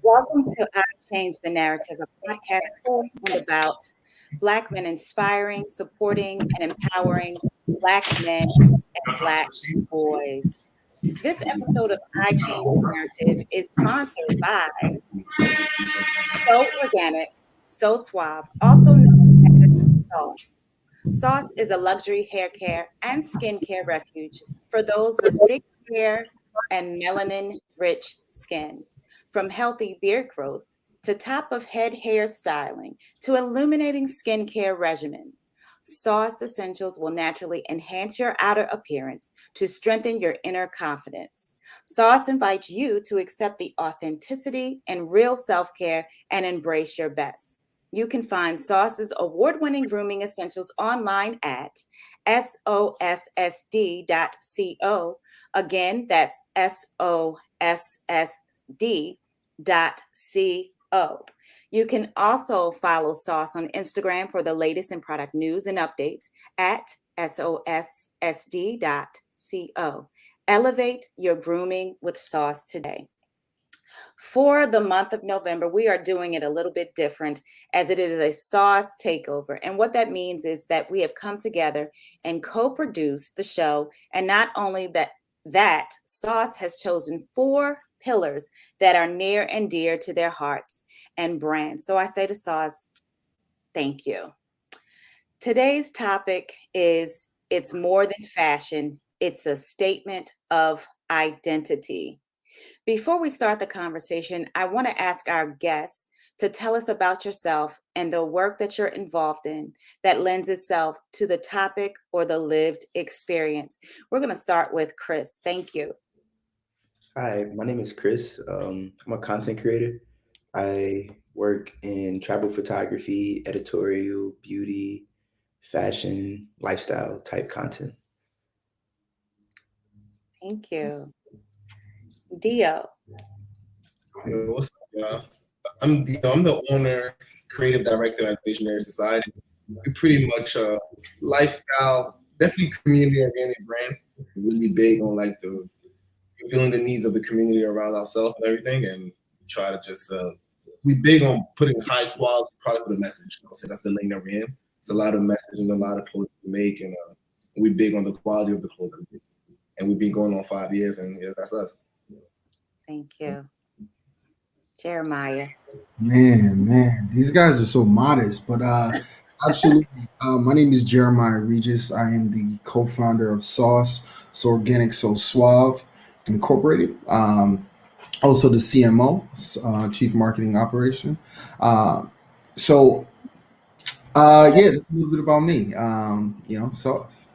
Welcome to I Change the Narrative, a podcast for and about Black men inspiring, supporting, and empowering Black men and Black boys. This episode of I Change the Narrative is sponsored by So Organic, So Suave, also known as SOSS. SOSS is a luxury hair care and skincare refuge for those with thick hair and melanin-rich skin. From healthy beard growth to top-of-head hair styling to illuminating skincare regimen, SOSS Essentials will naturally enhance your outer appearance to strengthen your inner confidence. SOSS invites you to accept the authenticity and real self-care and embrace your best. You can find SOSS's award-winning grooming essentials online at sossd.co. Again, that's sossd.co. You can also follow SOSS on Instagram for the latest in product news and updates at sossd.co. Elevate your grooming with SOSS today. For the month of November, we are doing it a little bit different as it is a SOSS takeover. And what that means is that we have come together and co-produced the show. And not only that SOSS has chosen 4 pillars that are near and dear to their hearts and brands. So I say to SOSS, thank you. Today's topic is it's more than fashion. It's a statement of identity. Before we start the conversation, I want to ask our guests to tell us about yourself and the work that you're involved in that lends itself to the topic or the lived experience. We're going to start with Chris. Thank you. Hi, my name is Chris. I'm a content creator. I work in travel photography, editorial, beauty, fashion, lifestyle type content. Thank you. Dio. What's up, y'all? I'm the owner, creative director at Visionary Society. We pretty much lifestyle, definitely community-oriented brand. We're really big on like the fulfilling the needs of the community around ourselves and everything, and try to just we big on putting high quality product with a message. I'll say that's the lane that we're in. It's a lot of message and a lot of clothes we make, and we big on the quality of the clothes that we make. And we've been going on 5 years, and yes, that's us. Thank you. Jeremiah. Man, these guys are so modest, but absolutely. My name is Jeremiah Regis. I am the co-founder of SOSS, So Organic, So Suave Incorporated. Also the CMO, Chief Marketing Operation. Yeah, that's a little bit about me. SOSS.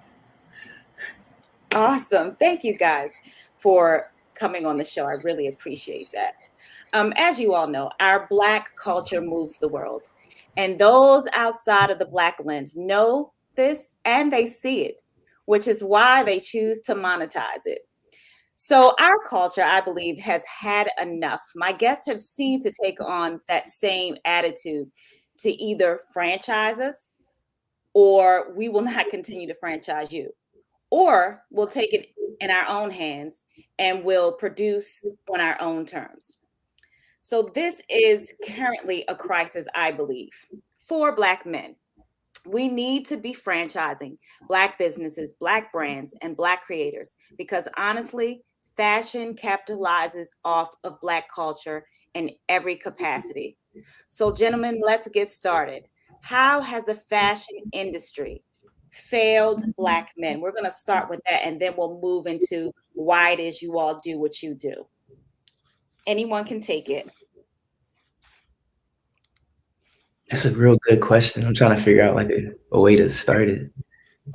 Awesome. Thank you guys for coming on the show. I really appreciate that. As you all know, our Black culture moves the world, and those outside of the Black lens know this and they see it, which is why they choose to monetize it. So our culture, I believe, has had enough. My guests have seemed to take on that same attitude to either franchise us or we will not continue to franchise you, or we'll take it in our own hands and we'll produce on our own terms. So this is currently a crisis, I believe, for Black men. We need to be franchising Black businesses, Black brands, and Black creators, because honestly, fashion capitalizes off of Black culture in every capacity. So gentlemen, let's get started. How has the fashion industry failed Black men? We're going to start with that, and then we'll move into why it is you all do what you do. Anyone can take it. That's a real good question. I'm trying to figure out like a way to start it.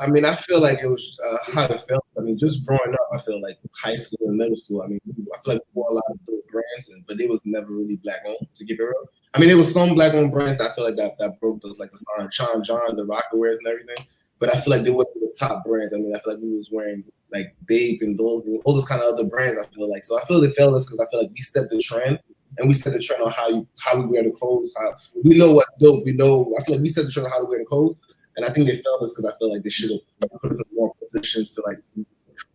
I mean, I feel like it was how it felt. I mean, just growing up, I feel like high school and middle school, I mean, I feel like we wore a lot of good brands, but it was never really Black-owned, to keep it real. I mean, there was some Black-owned brands that I feel like that broke those, like the Sean John, the Rockawares and everything. But I feel like they wasn't the top brands. I mean, I feel like we was wearing like Dave and all those kind of other brands, I feel like. So I feel they failed us because I feel like we set the trend and we set the trend on how we wear the clothes. How we know what's dope. We know. I feel like we set the trend on how to wear the clothes, and I think they failed us because I feel like they should have put us in more positions to like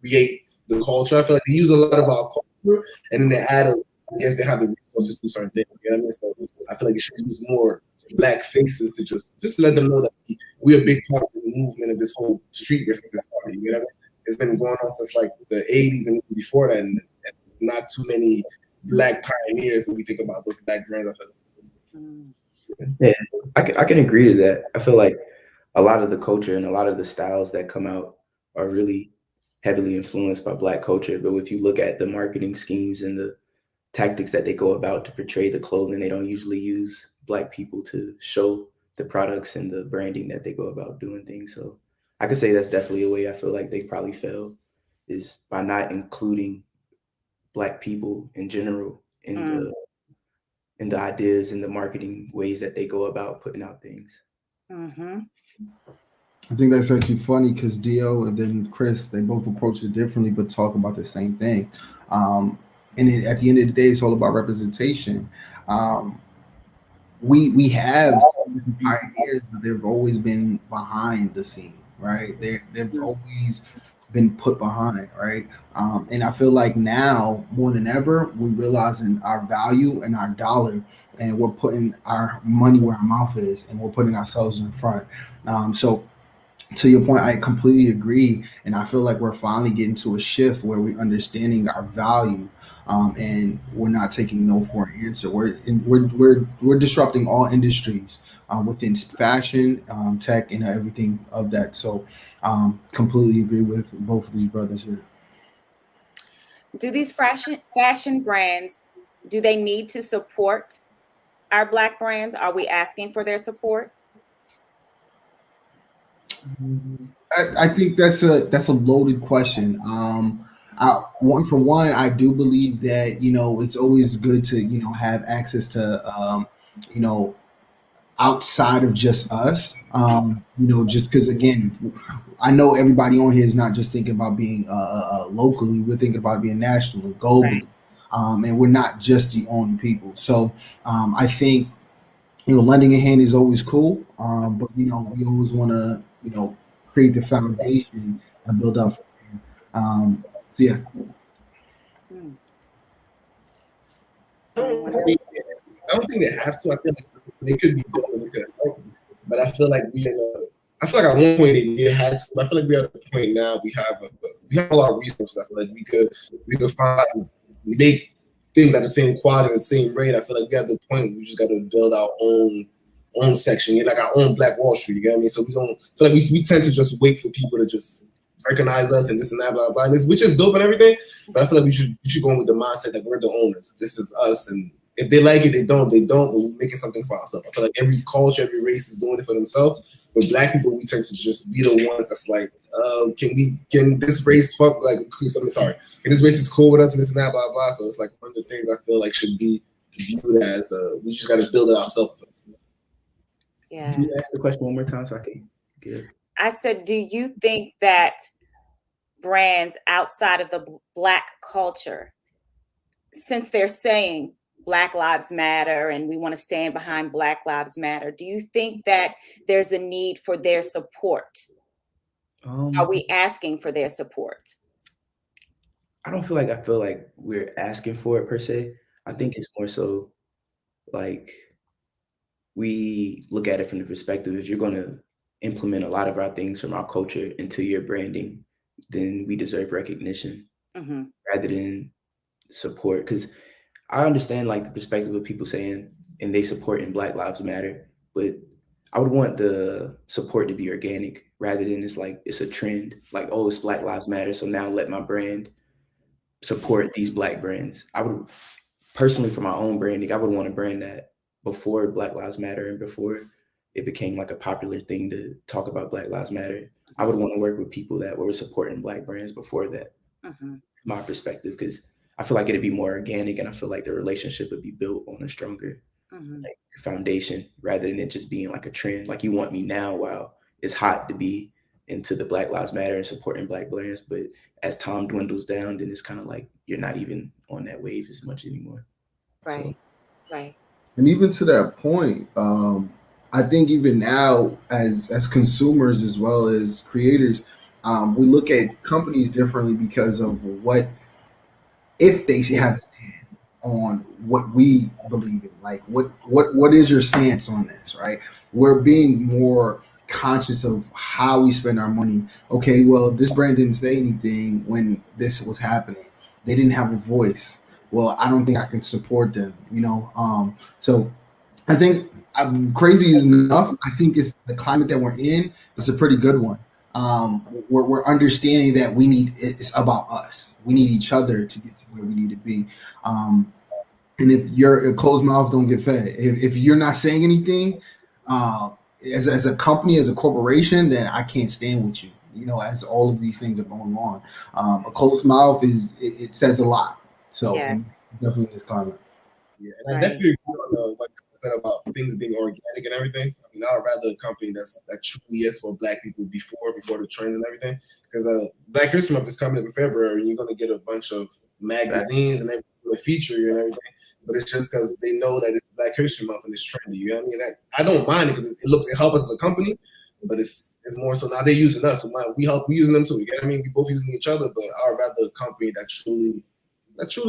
create the culture. I feel like they use a lot of our culture, and then they add. I guess they have the resources to do certain things. You know what I mean? So I feel like they should use more Black faces to just to let them know that we're a big part of this movement of this whole street racism started. You know what I mean? It's been going on since like the 80s and before that, and not too many Black pioneers when we think about those Black brands. Yeah, I can agree to that. I feel like a lot of the culture and a lot of the styles that come out are really heavily influenced by Black culture. But if you look at the marketing schemes and the tactics that they go about to portray the clothing, they don't usually use Black people to show the products and the branding that they go about doing things. So I could say that's definitely a way I feel like they probably fail, is by not including Black people in general in the ideas and the marketing ways that they go about putting out things. Mm-hmm. I think that's actually funny because Dio and then Chris, they both approach it differently, but talk about the same thing. At the end of the day, it's all about representation. Um, we have pioneers, but they've always been behind the scene, right? They've always been put behind, right? And I feel like now more than ever, we're realizing our value and our dollar, and we're putting our money where our mouth is, and we're putting ourselves in front. So to your point, I completely agree, and I feel like we're finally getting to a shift where we're understanding our value, and we're not taking no for an answer. We're disrupting all industries within fashion, tech, and everything of that. So, completely agree with both of these brothers here. Do these fashion brands, do they need to support our Black brands? Are we asking for their support? I think that's a loaded question. I do believe that it's always good to have access to you know outside of just us. Just because again, I know everybody on here is not just thinking about being locally. We're thinking about being nationally, globally, and we're not just the only people. So I think lending a hand is always cool, but we always want to create the foundation and build up. So yeah. I don't think they have to. I feel like they could be doing it, help, but I feel like I feel like at one point they had to. But I feel like we're at a point now. We have a lot of resources. I feel like we could find make things at the same quality and the same rate. I feel like we're at the point where we just got to build our own section, like our own Black Wall Street. You get what I mean? So we don't feel like we tend to just wait for people to just recognize us and this and that, blah blah, which is dope and everything. But I feel like we should go in with the mindset that we're the owners. This is us, and if they like it, they don't. But we're making something for ourselves. I feel like every culture, every race is doing it for themselves. But Black people, we tend to just be the ones that's like, can this race fuck? Like, I'm sorry, can this race is cool with us and this and that, blah blah. So it's like one of the things I feel like should be viewed as we just got to build it ourselves. Yeah. Can you ask the question one more time so I can get it? I said, do you think that brands outside of the Black culture, since they're saying Black Lives Matter and we want to stand behind Black Lives Matter, do you think that there's a need for their support? Are we asking for their support? I don't feel like we're asking for it per se. I think it's more so like we look at it from the perspective, if you're going to implement a lot of our things from our culture into your branding, then we deserve recognition rather than support. Because I understand like the perspective of people saying, and they support in Black Lives Matter, but I would want the support to be organic rather than it's a trend. Like, oh, it's Black Lives Matter, so now let my brand support these Black brands. I would personally, for my own branding, I would want a brand that before Black Lives Matter and before it became like a popular thing to talk about Black Lives Matter, I would want to work with people that were supporting Black brands before that. My perspective, because I feel like it'd be more organic, and I feel like the relationship would be built on a stronger like foundation rather than it just being like a trend. Like, you want me now while it's hot to be into the Black Lives Matter and supporting Black brands, but as time dwindles down, then it's kind of like you're not even on that wave as much anymore. Right. Right. And even to that point, I think even now, as consumers as well as creators, we look at companies differently because of what if they have a stand on what we believe in. Like, what is your stance on this? Right? We're being more conscious of how we spend our money. Okay, well, this brand didn't say anything when this was happening. They didn't have a voice. Well, I don't think I can support them. So I think crazy is enough. I think it's the climate that we're in. It's a pretty good one. We're understanding that it's about us. We need each other to get to where we need to be. Um, and if you're a closed mouth, don't get fed. If you're not saying anything, uh, as a company, as a corporation, then I can't stand with you. As all of these things are going on, a closed mouth it says a lot. So, and Yes. definitely in this climate. Yeah, and I Right. definitely agree on what you said about things being organic and everything. I mean, I'd rather a company that truly is for Black people before the trends and everything. Because Black History Month is coming up in February, and you're gonna get a bunch of magazines and everything will feature you and everything. But it's just because they know that it's Black History Month and it's trendy. You know what I mean? I don't mind it because it helps us as a company. But it's more so now they're using us. So we using them too. You know what I mean? We both using each other. But I'd rather a company that truly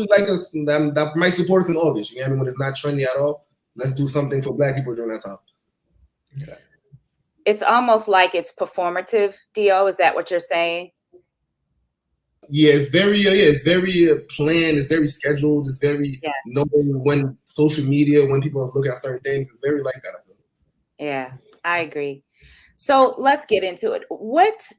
like us, that might support us in August. You know what I mean? When it's not trendy at all, let's do something for Black people during that time. It's almost like it's performative, Do. Is that what you're saying? Yeah, it's very planned. It's very scheduled. It's very Yeah. knowing when social media, when people are looking at certain things. It's very like that. I feel. Yeah, I agree. So let's get into it. What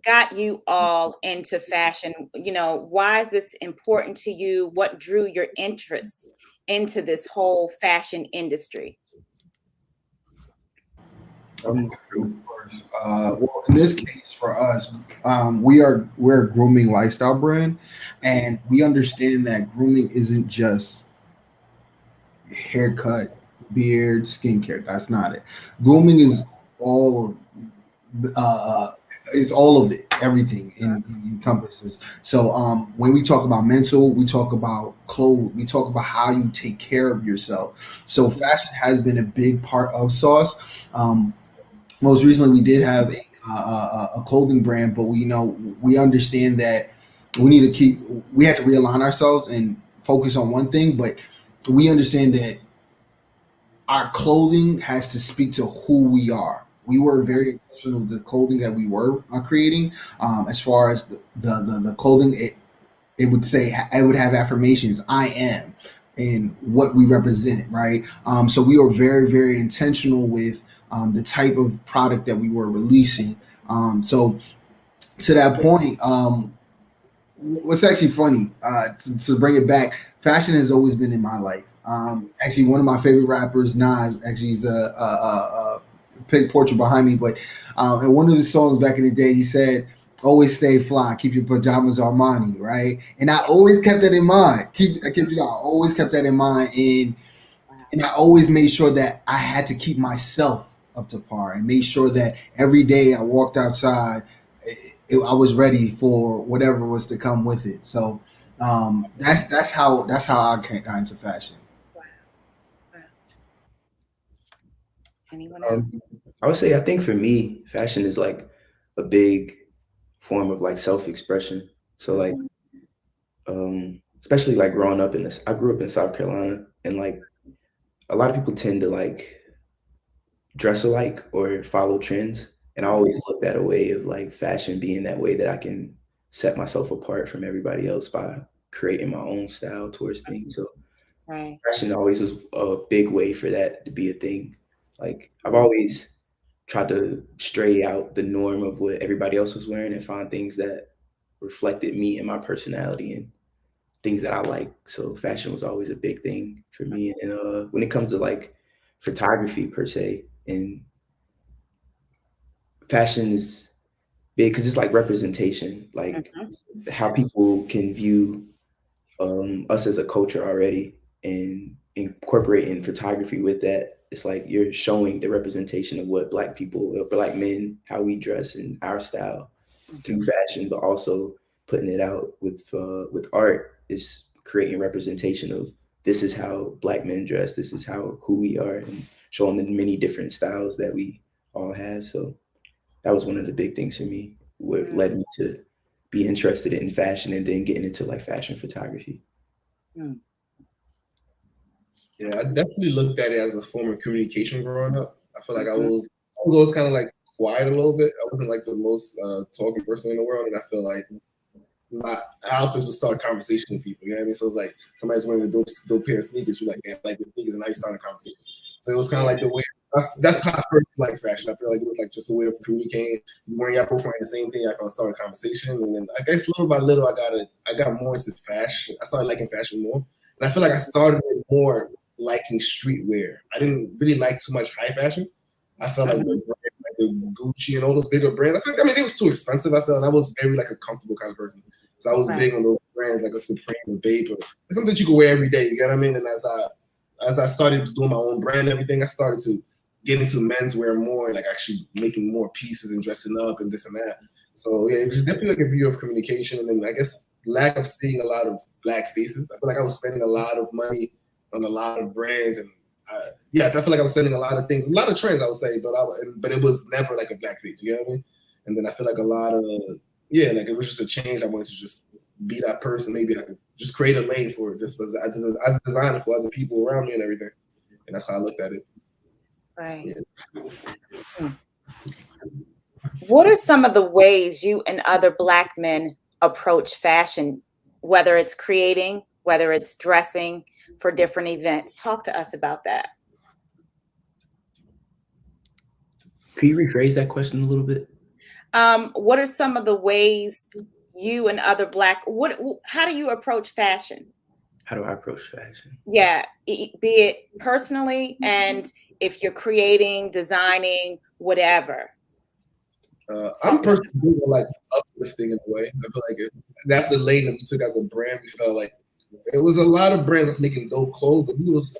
got you all into fashion? Why is this important to you? What drew your interest into this whole fashion industry? Of course. Well, in this case, for us, we're a grooming lifestyle brand, and we understand that grooming isn't just haircut, beard, skincare. That's not it. Grooming all uh, is all of it. Everything encompasses. So when we talk about mental, we talk about clothes, we talk about how you take care of yourself. So fashion has been a big part of Sauce. Um, Most recently we did have a clothing brand, but we understand that we have to realign ourselves and focus on one thing, but we understand that our clothing has to speak to who we are. We were very intentional with the clothing that we were creating. As far as the clothing, it would have affirmations. I am, and what we represent, right? So we were very very intentional with the type of product that we were releasing. So to that point, what's actually funny to bring it back, fashion has always been in my life. Actually, one of my favorite rappers, Nas, actually is a big portrait behind me. But in one of his songs back in the day, he said, "Always stay fly, keep your pajamas Armani," right? And I always kept that in mind. I always kept that in mind, and I always made sure that I had to keep myself up to par and made sure that every day I walked outside, I was ready for whatever was to come with it. So that's how I got into fashion. Wow. Wow. Anyone Um, else? I would say I think for me, fashion is like a big form of like self-expression. So like especially like growing up in this, I grew up in South Carolina, and like a lot of people tend to like dress alike or follow trends. And I always looked at a way of like fashion being that way that I can set myself apart from everybody else by creating my own style towards things. So Right. fashion always was a big way for that to be a thing. Like I've always tried to stray out the norm of what everybody else was wearing and find things that reflected me and my personality and things that I like. So fashion was always a big thing for me. And when it comes to like photography per se, and fashion is big because it's like representation, like Mhm. how people can view us as a culture already and incorporating photography with that. It's like you're showing the representation of what Black people, Black men, how we dress and our style through fashion, but also putting it out with art is creating representation of this is how Black men dress, this is who we are, and showing the many different styles that we all have. So that was one of the big things for me, what led me to be interested in fashion and then getting into like fashion photography. Yeah, I definitely looked at it as a form of communication growing up. I feel like I was always kind of like quiet a little bit. I wasn't like the most talking person in the world, and I feel like my outfits would start conversation with people. You know what I mean? So it's like somebody's wearing a dope pair of sneakers. You're like, man, I like the sneakers, and now you start a conversation. So it was kind of like the way. That's how I first like fashion. I feel like it was like just a way of communicating. When y'all both wearing the same thing, I can start a conversation, and then I guess little by little, I got more into fashion. I started liking fashion more, and I feel like I started more liking streetwear. I didn't really like too much high fashion. I felt like the Gucci and all those bigger brands. I mean, it was too expensive. I felt, and I was very like a comfortable kind of person. So I was big on those brands like a Supreme or Bape, or something that you could wear every day. You get what I mean? And as I started doing my own brand and everything, I started to get into menswear more, and like actually making more pieces and dressing up and this and that. So yeah, it was definitely like a view of communication, and then I guess lack of seeing a lot of Black faces. I feel like I was spending a lot of money on a lot of brands, and I feel like I was sending a lot of things, a lot of trends, I would say, but it was never like a Black face. You know what I mean? And then I feel like a lot of like it was just a change. I wanted to just be that person. Maybe I could just create a lane for it, just as a designer for other people around me and everything. And that's how I looked at it. Right. Yeah. What are some of the ways you and other Black men approach fashion, whether it's creating, whether it's dressing for different events? Talk to us about that. Can you rephrase that question a little bit? What are some of the ways you and other Black, how do you approach fashion? How do I approach fashion? Yeah, be it personally, and if you're creating, designing, whatever. I'm personally doing like uplifting in a way. I feel like that's the lane that we took as a brand. We felt like it was a lot of brands that's making dope clothes, but we was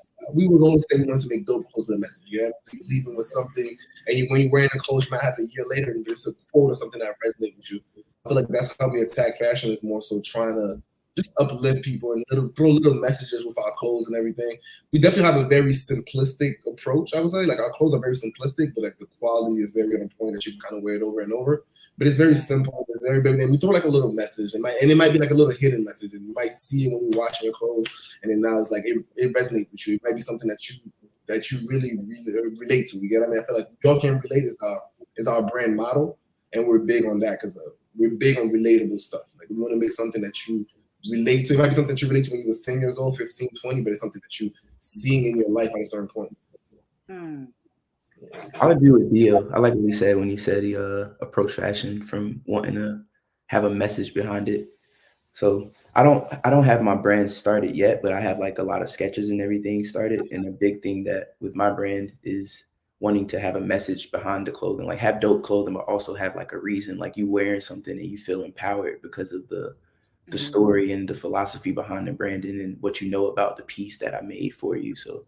always saying we wanted to make dope clothes with a message. You know, so you leaving with something, and when you're wearing the clothes, you might have a year later and there's a quote or something that resonates with you. I feel like that's how we attack fashion, is more so trying to just uplift people and throw little messages with our clothes and everything. We definitely have a very simplistic approach, I would say. Like our clothes are very simplistic, but like the quality is very on point that you can kind of wear it over and over. But it's very simple, it's very big. And we throw like a little message, and it might be like a little hidden message, and you might see it when you're watching your clothes, and then now it's like it resonates with you. It might be something that you really relate to. You get what I mean? I feel like y'all can relate is our brand model, and we're big on that because we're big on relatable stuff. Like we want to make something that you relate to. It might be something that you relate to when you was 10 years old, 15, 20, but it's something that you seeing in your life at a certain point. I agree with Dio. I like what he said when he said he approached fashion from wanting to have a message behind it. So I don't have my brand started yet, but I have like a lot of sketches and everything started. And a big thing that with my brand is wanting to have a message behind the clothing, like have dope clothing, but also have like a reason, like you wearing something and you feel empowered because of the story and the philosophy behind the branding and what you know about the piece that I made for you. So,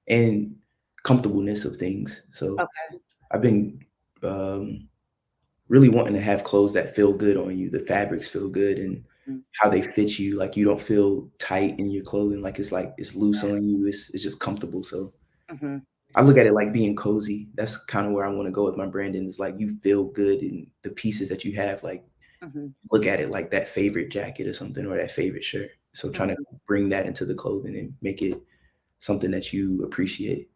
and comfortableness of things. So I've been really wanting to have clothes that feel good on you. The fabrics feel good and how they fit you. Like you don't feel tight in your clothing. Like it's loose on you. It's just comfortable. So I look at it like being cozy. That's kind of where I want to go with my branding. Is like you feel good in the pieces that you have. Like look at it like that favorite jacket or something, or that favorite shirt. So trying to bring that into the clothing and make it something that you appreciate.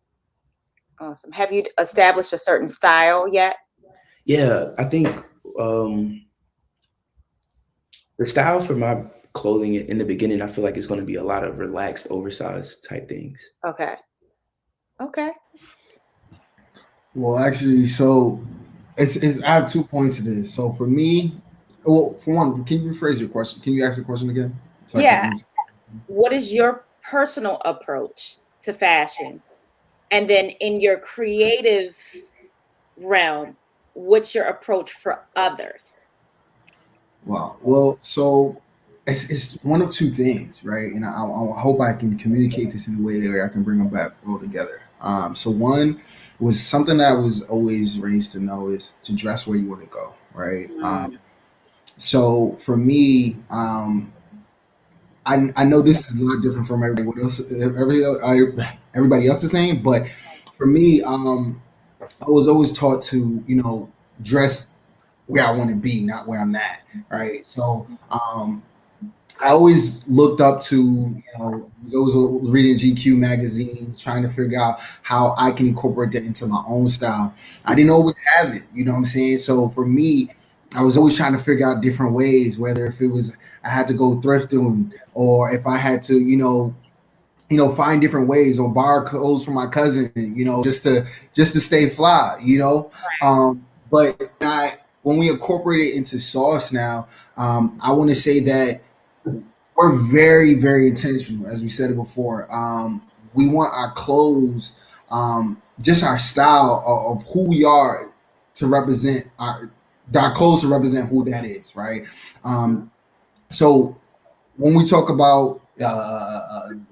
Awesome. Have you established a certain style yet? Yeah, I think the style for my clothing in the beginning, I feel like it's going to be a lot of relaxed, oversized type things. Okay. Well, actually, so it's I have 2 points to this. So for me, well, for one, can you rephrase your question? Can you ask the question again? So yeah. What is your personal approach to fashion? And then in your creative realm, what's your approach for others? Wow. Well, so it's one of two things, right? And I hope I can communicate this in a way where I can bring them back all together. So one was something that I was always raised to know is to dress where you want to go, right? So for me, I know this is a lot different from everybody else is saying, but for me, I was always taught to, dress where I want to be, not where I'm at. Right. So I always looked up to, was always reading GQ magazine, trying to figure out how I can incorporate that into my own style. I didn't always have it, you know what I'm saying? So for me, I was always trying to figure out different ways, whether if it was I had to go thrifting or if I had to, find different ways or borrow clothes from my cousin, just to stay fly, But when we incorporate it into Sauce now, I want to say that we're very, very intentional, as we said it before. We want our clothes, just our style of who we are, to represent our clothes to represent who that is, right? So when we talk about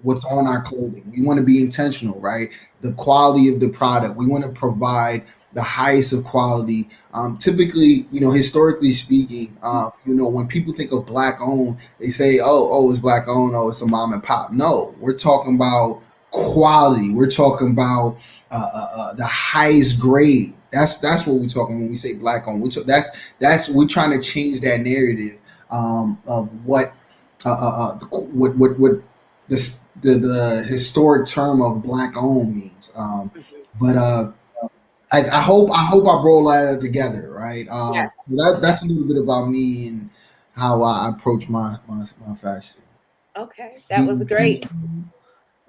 what's on our clothing, we want to be intentional, right? The quality of the product, we want to provide the highest of quality. Typically, historically speaking, when people think of black owned, they say, oh, it's black owned, oh, it's a mom and pop. No, we're talking about quality. We're talking about the highest grade. That's what we're talking when we say black owned. That's we're trying to change that narrative of what the historic term of black owned means. But I hope I brought that together, right? Yes. So that's a little bit about me and how I approach my fashion. Okay, that was great.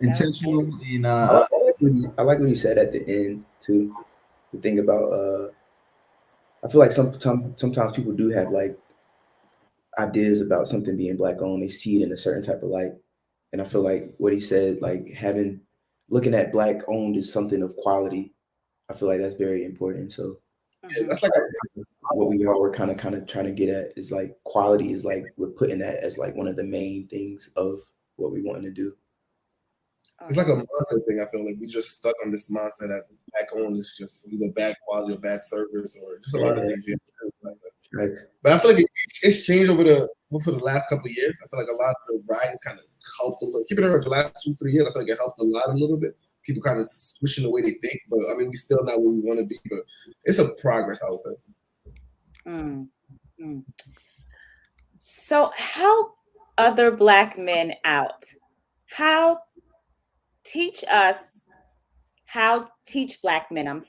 Intentional and I like what you said at the end too. The thing about I feel like sometimes people do have like ideas about something being black owned. They see it in a certain type of light, and I feel like what he said, like looking at black owned as something of quality. I feel like that's very important. So Yeah, that's like what we all were kind of trying to get at is like quality is like we're putting that as like one of the main things of what we want to do. it's like a mindset thing. I feel like we just stuck on this mindset that back on is just either bad quality or bad service or just a lot of things. Right. But I feel like it's changed for the last couple of years. I feel like a lot of the rides kind of helped a little. Keeping it the last 2-3 years, I feel like it helped a lot a little bit. People kind of switching the way they think, but I mean, we still not where we want to be. But it's a progress, I would say. So help other black men out. Teach black men,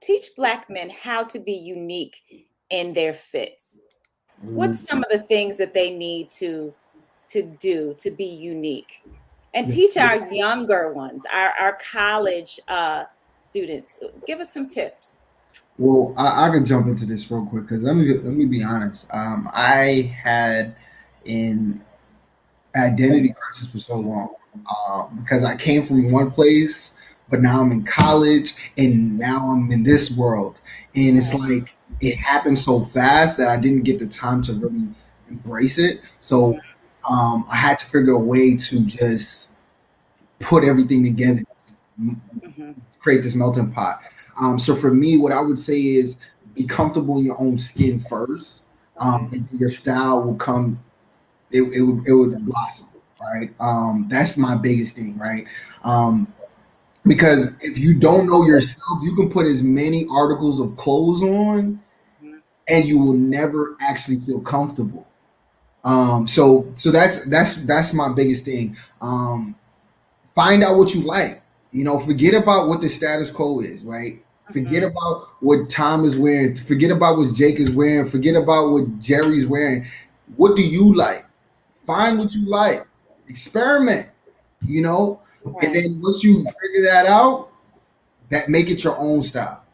teach black men how to be unique in their fits. What's some of the things that they need to do to be unique? And teach our younger ones, our college students. Give us some tips. Well, I can jump into this real quick because let me be honest. I had an identity crisis for so long because I came from one place, but now I'm in college and now I'm in this world, and it's like it happened so fast that I didn't get the time to really embrace it. So I had to figure a way to just put everything together, create this melting pot. So for me, what I would say is be comfortable in your own skin first, and your style will come. It would blossom, right? That's my biggest thing, right? Because if you don't know yourself, you can put as many articles of clothes on, and you will never actually feel comfortable. So that's my biggest thing. Find out what you like. Forget about what the status quo is, right? Forget about what Tom is wearing. Forget about what Jake is wearing. Forget about what Jerry's wearing. What do you like? Find what you like. Experiment, and then once you figure that out, make it your own style.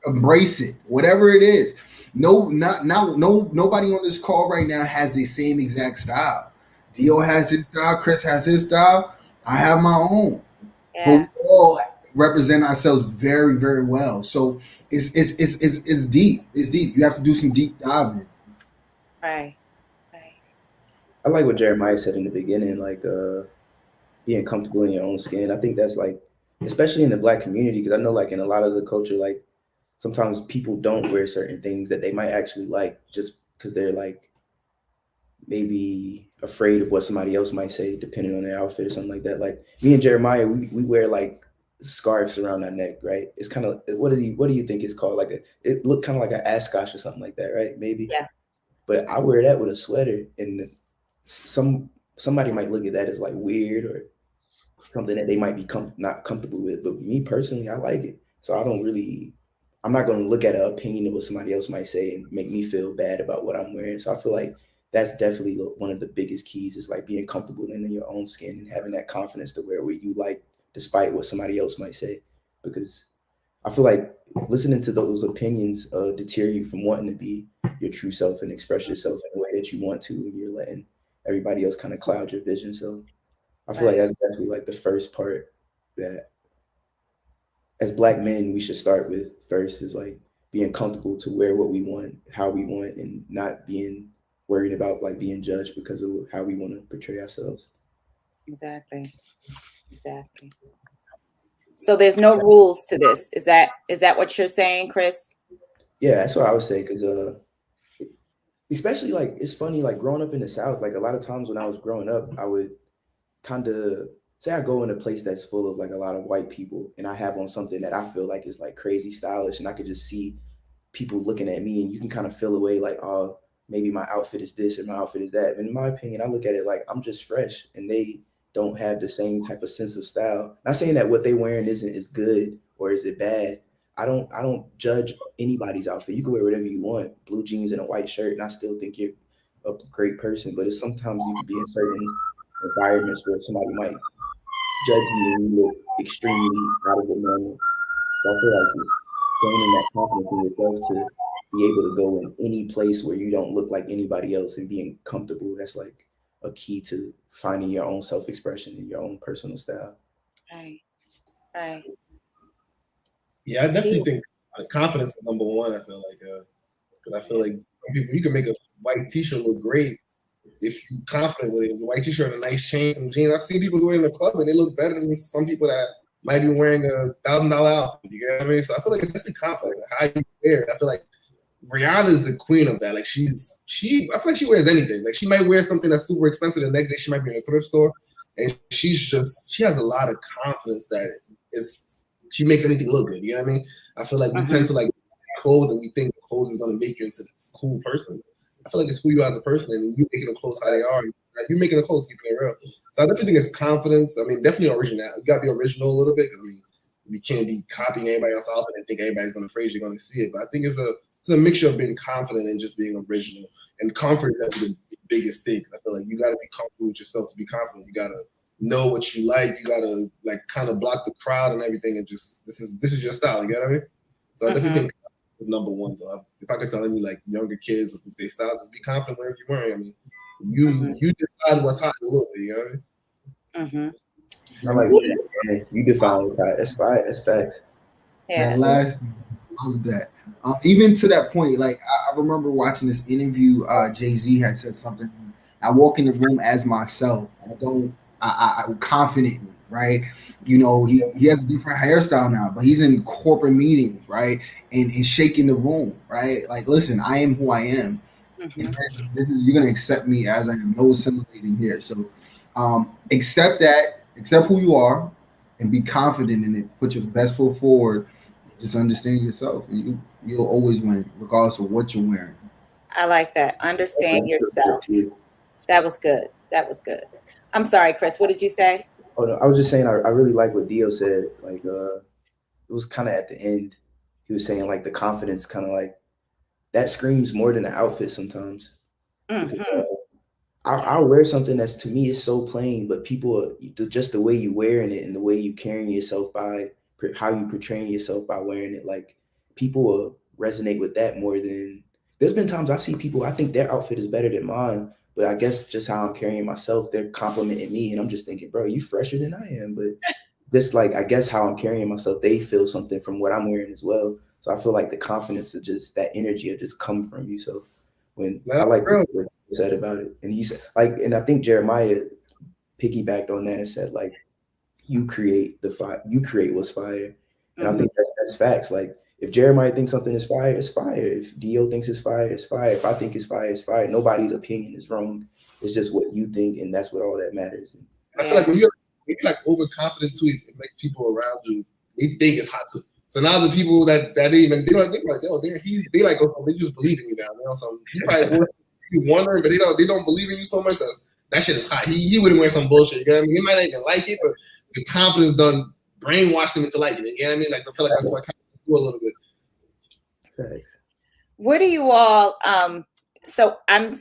Embrace it, whatever it is. Nobody on this call right now has the same exact style. Dio has his style. Chris has his style. I have my own. Yeah. But we all represent ourselves very, very well. So it's deep. It's deep. You have to do some deep diving. Right. I like what Jeremiah said in the beginning, like being comfortable in your own skin. I think that's like, especially in the black community, because I know like in a lot of the culture, like sometimes people don't wear certain things that they might actually like just because they're like maybe afraid of what somebody else might say, depending on their outfit or something like that. Like me and Jeremiah, we wear like scarves around our neck, right? It's kind of what do you think it's called? It looked kind of like an ascot or something like that, right? Maybe. Yeah. But I wear that with a sweater, and somebody might look at that as like weird or something that they might be not comfortable with. But me personally, I like it. So I'm not going to look at an opinion of what somebody else might say and make me feel bad about what I'm wearing. So I feel like that's definitely one of the biggest keys is like being comfortable in your own skin and having that confidence to wear what you like, despite what somebody else might say. Because I feel like listening to those opinions deter you from wanting to be your true self and express yourself in the way that you want to, and you're letting everybody else kind of cloud your vision. So I feel like that's definitely like the first part that as Black men we should start with first is like being comfortable to wear what we want, how we want, and not being worried about like being judged because of how we want to portray ourselves. Exactly. So there's no rules to this. Is that what you're saying, Chris? Yeah, that's what I would say. Because especially like it's funny, like growing up in the South, like a lot of times when I was growing up, I would kind of say I go in a place that's full of like a lot of white people, and I have on something that I feel like is like crazy stylish, and I could just see people looking at me, and you can kind of feel away like, oh, maybe my outfit is this or my outfit is that. But in my opinion, I look at it like I'm just fresh, and they don't have the same type of sense of style. Not saying that what they wearing isn't as good or is it bad. I don't judge anybody's outfit. You can wear whatever you want, blue jeans and a white shirt, and I still think you're a great person. But it's sometimes you could be in certain environments where somebody might judge you when you look extremely out of the normal. So I feel like gaining that confidence in yourself to be able to go in any place where you don't look like anybody else and being comfortable, that's like a key to finding your own self-expression and your own personal style. Right. Yeah, I definitely think confidence is number one. I feel like because I feel like some people you can make a white T-shirt look great if you're confident with it. A white T-shirt and a nice chain, some jeans. I've seen people go in the club and they look better than some people that might be wearing $1,000 outfit. You get what I mean? So I feel like it's definitely confidence in how you wear it. I feel like Rihanna is the queen of that. Like I feel like she wears anything. Like she might wear something that's super expensive. The next day she might be in a thrift store, and she has a lot of confidence that she makes anything look good. You know what I mean? I feel like we tend to like clothes and we think clothes is gonna make you into this cool person. I feel like it's who you are as a person, and you making the clothes how they are. You're making the clothes, keeping it real. So I definitely think it's confidence. I mean, definitely original. You gotta be original a little bit because I mean, you can't be copying anybody else's outfit and think everybody's gonna praise you, gonna see it. But I think it's a mixture of being confident and just being original. And confidence is the biggest thing. I feel like you gotta be comfortable with yourself to be confident. You gotta know what you like. You gotta like kind of block the crowd and everything, and just this is your style. You get what I mean? So I definitely think is number one. Though, if I could tell any like younger kids with their style, just be confident wherever you're wearing. I mean, you decide what's hot a little bit. You know what I mean? I like that. You define what's hot. That's fine. That's facts. Yeah. That last, I love that. Even to that point, like I remember watching this interview. Jay-Z had said something. I walk in the room as myself. I'm confident, right? You know, he has a different hairstyle now, but he's in corporate meetings, right? And he's shaking the room, right? Like, listen, I am who I am. And you're gonna accept me as I am. No assimilating here. So accept that, accept who you are, and be confident in it. Put your best foot forward. Just understand yourself, and you'll always win, regardless of what you're wearing. I like that. Understand yourself. That was good. I'm sorry, Chris. What did you say? Oh no, I was just saying I really like what Dio said. Like it was kind of at the end. He was saying like the confidence, kind of like that screams more than the outfit sometimes. I'll wear something that's to me is so plain, but people just the way you wearing it and the way you carrying yourself by how you portraying yourself by wearing it, like people will resonate with that more than. There's been times I've seen people I think their outfit is better than mine, but I guess just how I'm carrying myself, they're complimenting me, and I'm just thinking, bro, you fresher than I am, but just like I guess how I'm carrying myself, they feel something from what I'm wearing as well. So I feel like the confidence of just that energy will just come from you. So when I like what you said about it, and he said like, and I think Jeremiah piggybacked on that and said like, you create the fire, you create what's fire, and I think that's facts. Like if Jeremiah thinks something is fire, it's fire. If Dio thinks it's fire, it's fire. If I think it's fire, it's fire. Nobody's opinion is wrong. It's just what you think, and that's what all that matters. I feel like when you're like overconfident too, it makes people around you, they think it's hot too. So now the people that even they're like, oh, they like, oh, they just believe in you now. You know, so you probably wondering, but they don't believe in you so much. That shit is hot. He wouldn't wear some bullshit. You know what I mean? He might not even like it, but the confidence done brainwashed him into liking it. You know what I mean? Like I feel like that's what I kind of do a little bit. Right. Where do you all so I'm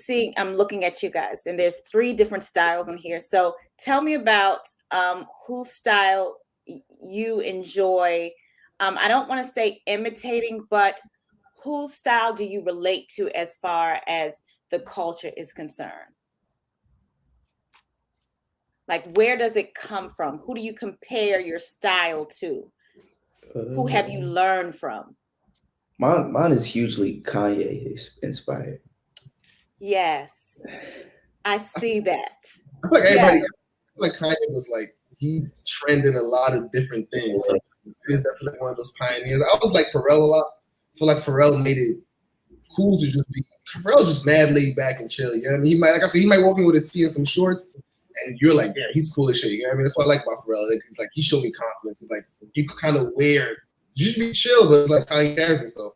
looking at you guys, and there's 3 different styles in here. So tell me about whose style you enjoy. I don't want to say imitating, but whose style do you relate to as far as the culture is concerned? Like, where does it come from? Who do you compare your style to? Who have you learned from? Mine is hugely Kanye inspired. Yes, I see that. I feel like everybody, like Kanye was like, he trended a lot of different things. So he's definitely one of those pioneers. I was like Pharrell a lot. I feel like Pharrell made it cool to just be. Pharrell's just mad laid back and chill. You know what I mean? He might, like I said, he might walk in with a tee and some shorts, and you're like, yeah, he's cool as shit. You know what I mean? That's what I like about Pharrell. Like, he's like, he showed me confidence. It's like you could kind of wear, you should be chill, but it's like how he carries himself.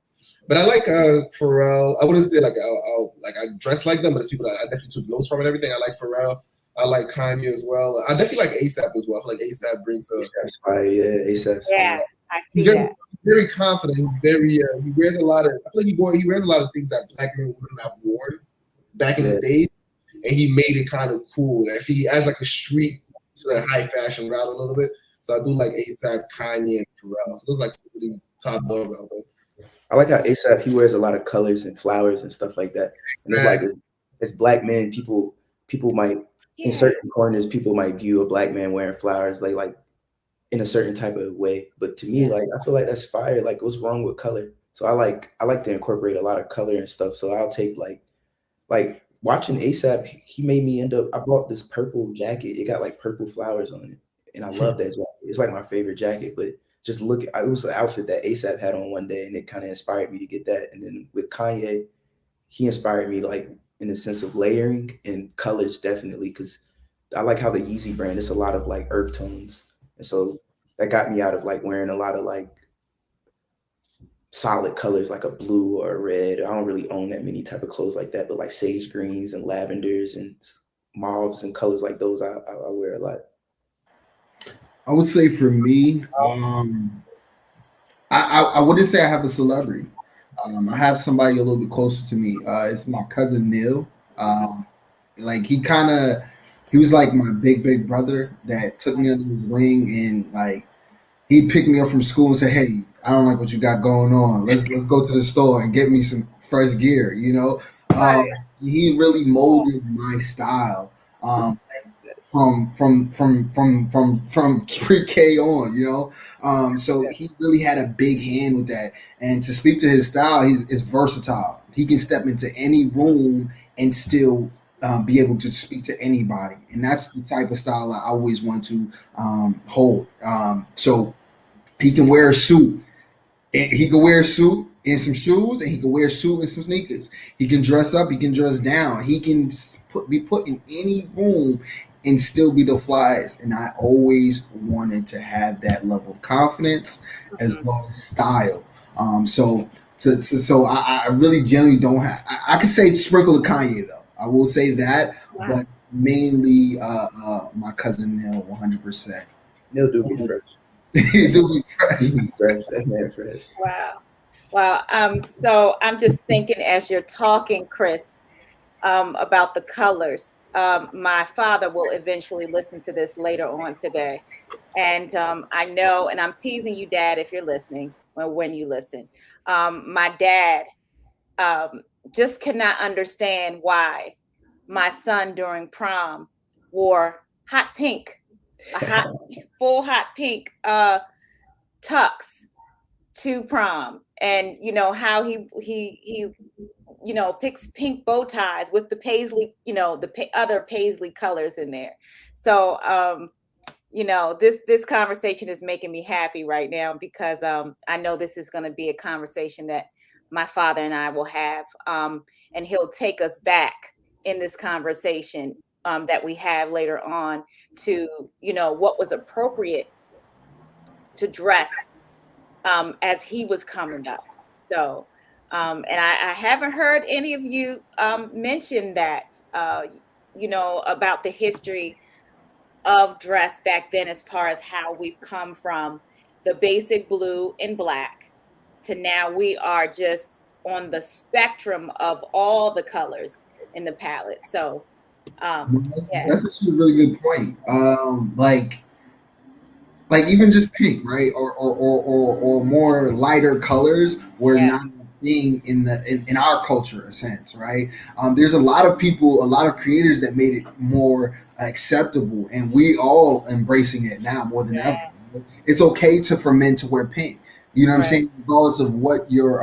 But I like Pharrell. I wouldn't say like I dress like them, but it's people that I definitely took notes from and everything. I like Pharrell. I like Kanye as well. I definitely like ASAP as well. I feel like ASAP brings ASAP. Yeah, I see he's that. very confident. He's very he wears a lot of. I feel like he wears a lot of things that black men wouldn't have worn back in the day, and he made it kind of cool. And if he has like a street sort of high fashion route a little bit, so I do like ASAP, Kanye, and Pharrell. So those like really top dogs. I like how ASAP, he wears a lot of colors and flowers and stuff like that. And it's like, as black men, people might, in certain corners, people might view a black man wearing flowers like in a certain type of way. But to me, like, I feel like that's fire. Like, what's wrong with color? So I like to incorporate a lot of color and stuff. So I'll take like watching ASAP, he made me end up, I bought this purple jacket. It got like purple flowers on it. And I love that jacket. It's like my favorite jacket, but just look, it was an outfit that ASAP had on one day, and it kind of inspired me to get that. And then with Kanye, he inspired me like in the sense of layering and colors, definitely, because I like how the Yeezy brand, it's a lot of like earth tones. And so that got me out of like wearing a lot of like solid colors like a blue or a red. I don't really own that many type of clothes like that, but like sage greens and lavenders and mauves and colors like those, I wear a lot. I would say for me, I wouldn't say I have a celebrity. I have somebody a little bit closer to me. It's my cousin Neil. Like he was like my big brother that took me under his wing, and like he picked me up from school and said, "Hey, I don't like what you got going on. Let's go to the store and get me some fresh gear." You know, he really molded my style. From pre-K on, you know. So he really had a big hand with that. And to speak to his style, he's versatile. He can step into any room and still be able to speak to anybody. And that's the type of style I always want to hold. So he can wear a suit. He can wear a suit and some shoes, and he can wear a suit and some sneakers. He can dress up. He can dress down. He can be put in any room and still be the flyest. And I always wanted to have that level of confidence as well as style. So I really generally don't have. I could say sprinkle of Kanye though. I will say that, but mainly my cousin Neil, 100%. Neil do be fresh. He do be fresh. He be fresh. That man fresh. Wow. So I'm just thinking as you're talking, Chris, about the colors. My father will eventually listen to this later on today. And I know, and I'm teasing you, Dad, if you're listening, or when you listen. My dad just could not understand why my son during prom wore hot pink, full hot pink tux to prom. And, you know, how he you know, picks pink bow ties with the paisley, you know, the other paisley colors in there. So, you know, this conversation is making me happy right now because I know this is going to be a conversation that my father and I will have, and he'll take us back in this conversation that we have later on to, what was appropriate to dress as he was coming up. So, and I haven't heard any of you mention that, about the history of dress back then, as far as how we've come from the basic blue and black to now we are just on the spectrum of all the colors in the palette. So, That's actually a really good point. Like even just pink, right, or more lighter colors were not being in our culture, a sense, right? There's a lot of people, a lot of creators that made it more acceptable, and we all embracing it now more than ever. It's okay for men to wear pink. You know what I'm saying? Regardless of what your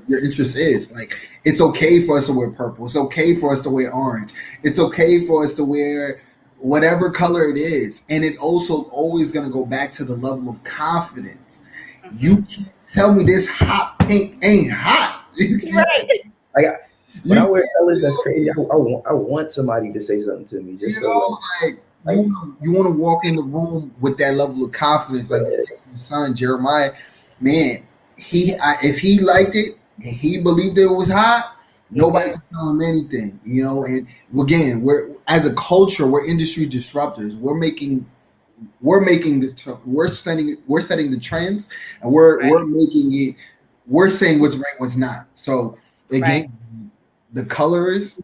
interest is. Like, it's okay for us to wear purple. It's okay for us to wear orange. It's okay for us to wear whatever color it is. And it also always going to go back to the level of confidence. You can't tell me this hot pink ain't hot. When I wear colors, that's crazy. I want somebody to say something to me. Just you want to walk in the room with that level of confidence, like your son Jeremiah, man. If he liked it and he believed it was hot, nobody can tell him anything, And again, we're as a culture, we're industry disruptors. We're setting the trends, and we're making it. We're saying what's right, what's not. So again, the colors.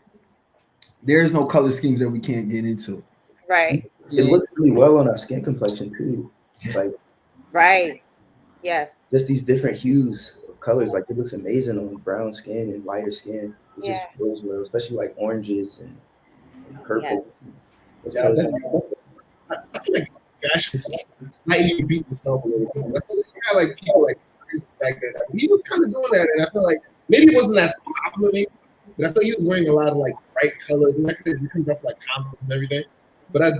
There's no color schemes that we can't get into. Right. It looks really well on our skin complexion too. Like. Right. Yes. Just these different hues of colors. Like, it looks amazing on brown skin and lighter skin. It just feels well, especially like oranges and purples. Yes. I feel like fashion slightly beats itself a little bit. I feel like you had like people like Chris back then. He was kind of doing that, and I feel like maybe it wasn't as popular, but I feel he was wearing a lot of like bright colors. And like I said, he comes off like comics and everything. But I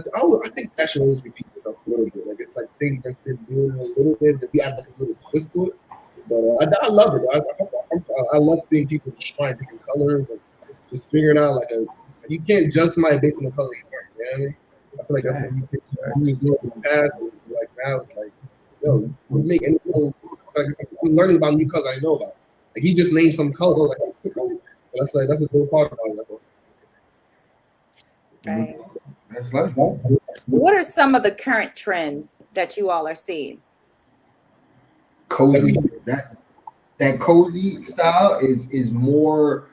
think fashion always repeats itself a little bit. Like, it's like things that's been doing a little bit that we add like a little twist to it. But I love it. I love seeing people just trying different colors and just figuring out you can't judge somebody based on the color you wear. You know what I mean? I feel like that's what we was doing in the past. And like now it's like, yo, we make any color. I'm learning about new colors I know about. Like, he just named some color. Like, what's the color? That's a cool part about it. Right. That's like, what are some of the current trends that you all are seeing? Cozy. That cozy style is more.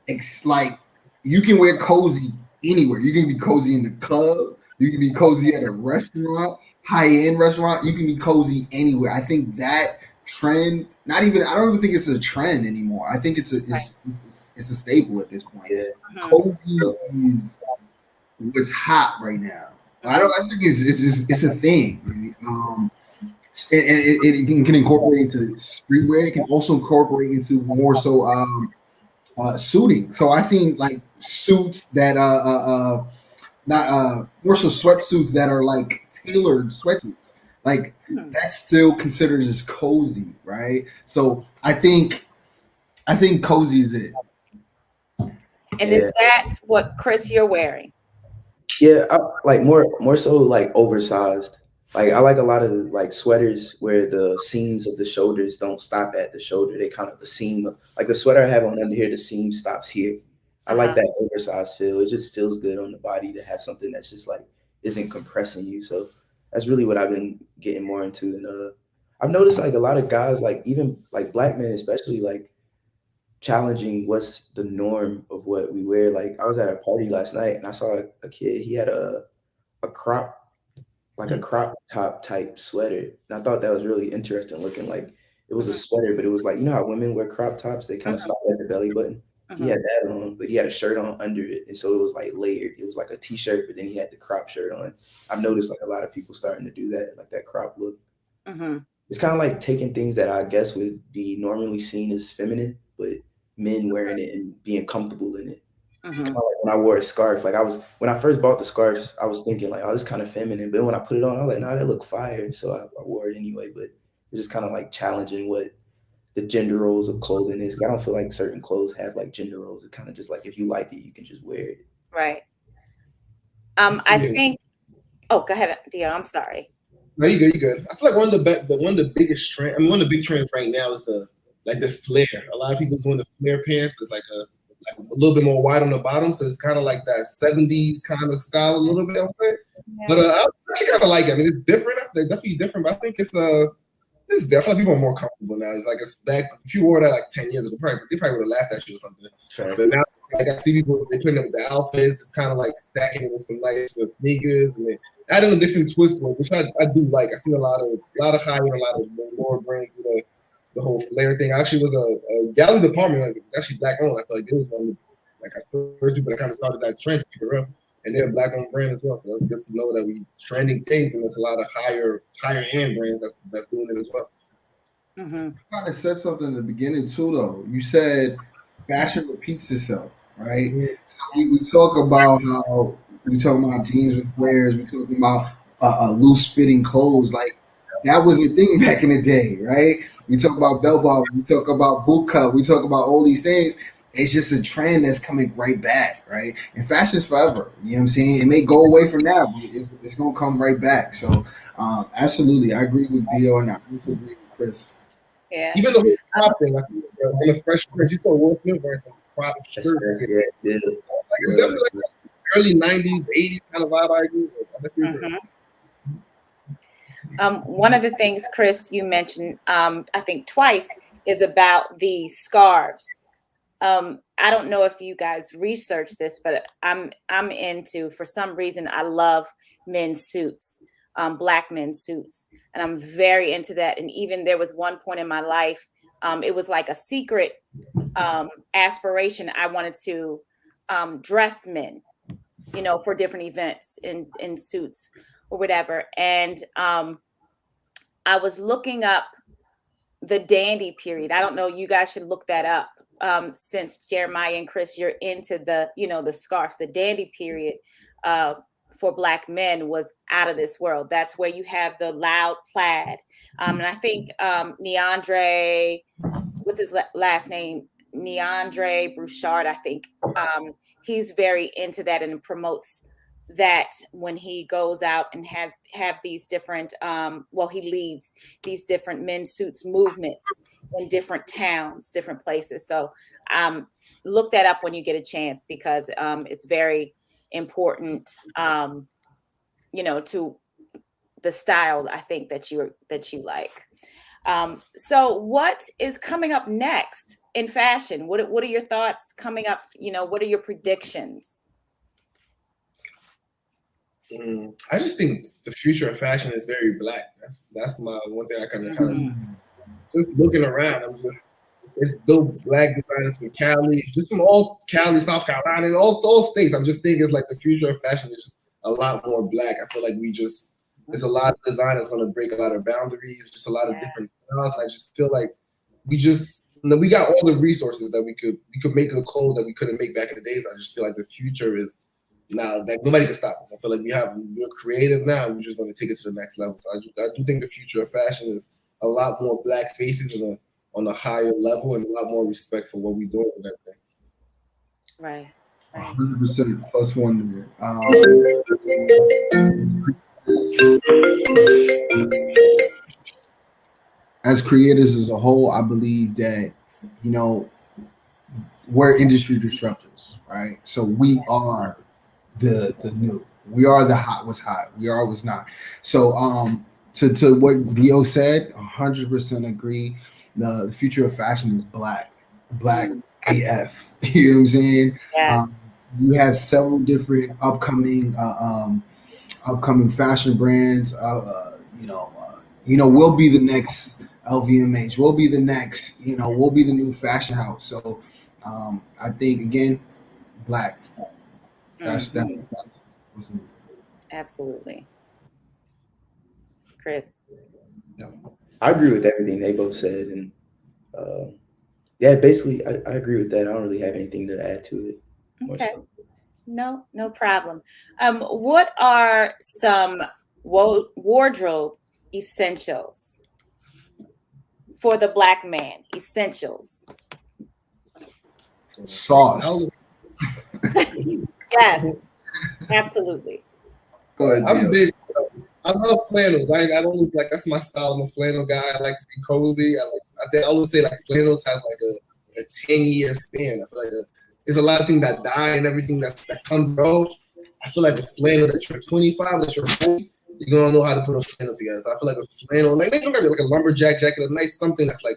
It's like you can wear cozy anywhere. You can be cozy in the club. You can be cozy at a restaurant, high-end restaurant. You can be cozy anywhere. I think that trend. I don't even think it's a trend anymore. I think it's a staple at this point. Yeah. Cozy is what's hot right now. I think it's a thing. It can incorporate into streetwear. It can also incorporate into more so suiting. So I seen like suits that not more so sweatsuits that are like tailored sweatsuits. Like, that's still considered as cozy, right? So I think cozy is it. And is that what, Chris, you're wearing? Yeah, I like more so like oversized. Like, I like a lot of like sweaters where the seams of the shoulders don't stop at the shoulder. They kind of the seam of, like the sweater I have on under here, the seam stops here. I like that oversized feel. It just feels good on the body to have something that's just like isn't compressing you. So that's really what I've been getting more into. And I've noticed like a lot of guys, like even like black men especially, like challenging what's the norm of what we wear. Like, I was at a party last night and I saw a kid. He had a crop top type sweater, and I thought that was really interesting looking. Like, it was a sweater, but it was like, you know how women wear crop tops, they kind of stop at the belly button. He had that on, but he had a shirt on under it, and so it was like layered. It was like a t-shirt, but then he had the crop shirt on. I've noticed like a lot of people starting to do that, like that crop look. It's kind of like taking things that I guess would be normally seen as feminine, but men wearing it and being comfortable in it. Kind of like when I wore a scarf. Like, when I first bought the scarves, I was thinking like, oh, this kind of feminine. But when I put it on, I was like, nah, that look fire. So I wore it anyway. But it's just kind of like challenging what the gender roles of clothing is. I don't feel like certain clothes have like gender roles. It's kind of just like if you like it, you can just wear it. Right. I Yeah. think. Oh, go ahead, Dio. I'm sorry. No, you good. You good. I feel like one of the biggest trend. I mean, one of the big trends right now is the flare. A lot of people's doing the flare pants. It's like a little bit more wide on the bottom, so it's kind of like that 70s kind of style a little bit. But I actually kind of like it. I mean, it's different. They're definitely different, but I think it's definitely people are more comfortable now. It's like it's that if you wore that like 10 years ago, they probably would have laughed at you or something. Sure. But now, like I see people, they putting it with the outfits. It's kind of like stacking it with some nice sneakers and they adding a different twist to it, which I do like. I seen a lot of high and a lot of lower brands do the whole flare thing. I actually was a gallery department, like actually black owned. I feel like it was one of like I first people that kind of started that trend to keep it real. And they're a black owned brand as well. So that's good to know that we trending things and there's a lot of higher end brands that's doing it as well. Mm-hmm. You kind of said something in the beginning too, though. You said fashion repeats itself, right? Mhm. So we talk about how we talk about jeans with flares. We talking about loose fitting clothes. Like that was a thing back in the day, right? We talk about bell bottom. We talk about boot cut. We talk about all these things. It's just a trend that's coming right back, right? And fashion's forever. You know what I'm saying? It may go away from now, but it's gonna come right back. So absolutely, I agree with Dio, and I also agree with Chris. Yeah. Even the whole crop thing, I think in the Fresh Prince, you saw Will Smith wearing some crop shirts. Yeah. Like it's definitely like early 90s, 80s kind of vibe. I agree with. I definitely agree. One of the things, Chris, you mentioned, I think twice, is about the scarves. I don't know if you guys researched this, but I'm into, for some reason, I love men's suits, black men's suits, and I'm very into that. And even there was one point in my life, it was like a secret aspiration. I wanted to dress men, you know, for different events in suits or whatever. And I was looking up the dandy period. I don't know. You guys should look that up. Since Jeremiah and Chris, you're into the, you know, the scarf, the dandy period for Black men was out of this world. That's where you have the loud plaid. And I think Neandre, what's his last name? Neandre Bouchard, I think. He's very into that and promotes that when he goes out and have these different he leads these different men's suits movements in different towns, different places. So look that up when you get a chance, because it's very important, you know, to the style I think that you like. So what is coming up next in fashion? What are your thoughts coming up? You know, what are your predictions? I just think the future of fashion is very Black. That's my one thing I kind of see. Just looking around, it's dope Black designers from Cali, just from all Cali, South Carolina, all states. I'm just thinking it's like the future of fashion is just a lot more Black. I feel like there's a lot of designers going to break a lot of boundaries, just a lot of different styles. And I just feel like we got all the resources that we could make the clothes that we couldn't make back in the days. I just feel like the future is now that nobody can stop us. I feel like we're creative now. We're just going to take it to the next level. So I do think the future of fashion is a lot more Black faces on a higher level and a lot more respect for what we're doing with everything. Right. 100% plus one there. As creators as a whole, I believe that, you know, we're industry disruptors, right? So we are the new. We are the hot what's hot. We are what's not. So to what Dio said, 100% agree. The future of fashion is Black AF. You know what I'm saying? Yes. You have several different upcoming fashion brands. We'll be the next LVMH. We'll be the next. We'll be the new fashion house. So I think again, Black. That's absolutely. Chris. I agree with everything they both said, and basically I agree with that. I don't really have anything to add to it. Okay. No problem. What are some wardrobe essentials for the Black man? Essentials. Sauce. Yes, absolutely. Go ahead, I'm Dio. big. I love flannels. I always like that's my style. I'm a flannel guy. I like to be cozy. I always say like flannels has like a 10-year span. I feel like there's a lot of things that die and everything that comes and goes. I feel like a flannel that you're 25, that you're 40, you're gonna know how to put a flannel together. So I feel like a flannel, like they don't got like a lumberjack jacket, a nice something that's like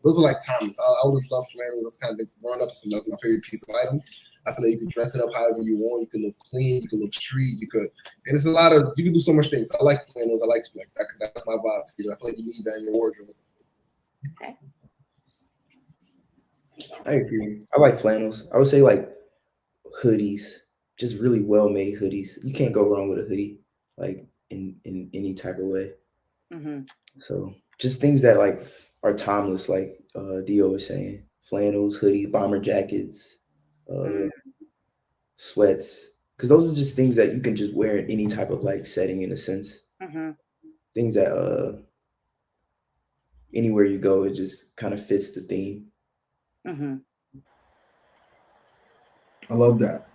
those are like timeless. I always love flannel. Those kind of things growing up. So that's my favorite piece of item. I feel like you can dress it up however you want. You can look clean. You can look street. You could, and it's a lot of. You can do so much things. I like flannels. I like that. That's my vibe. I feel like you need that in your wardrobe. Okay. I agree. I like flannels. I would say like hoodies, just really well-made hoodies. You can't go wrong with a hoodie, like in any type of way. Mm-hmm. So just things that like are timeless, like Dio was saying, flannels, hoodies, bomber jackets, sweats, because those are just things that you can just wear in any type of like setting in a sense. Mm-hmm. Things that anywhere you go, it just kind of fits the theme. Mm-hmm. I love that.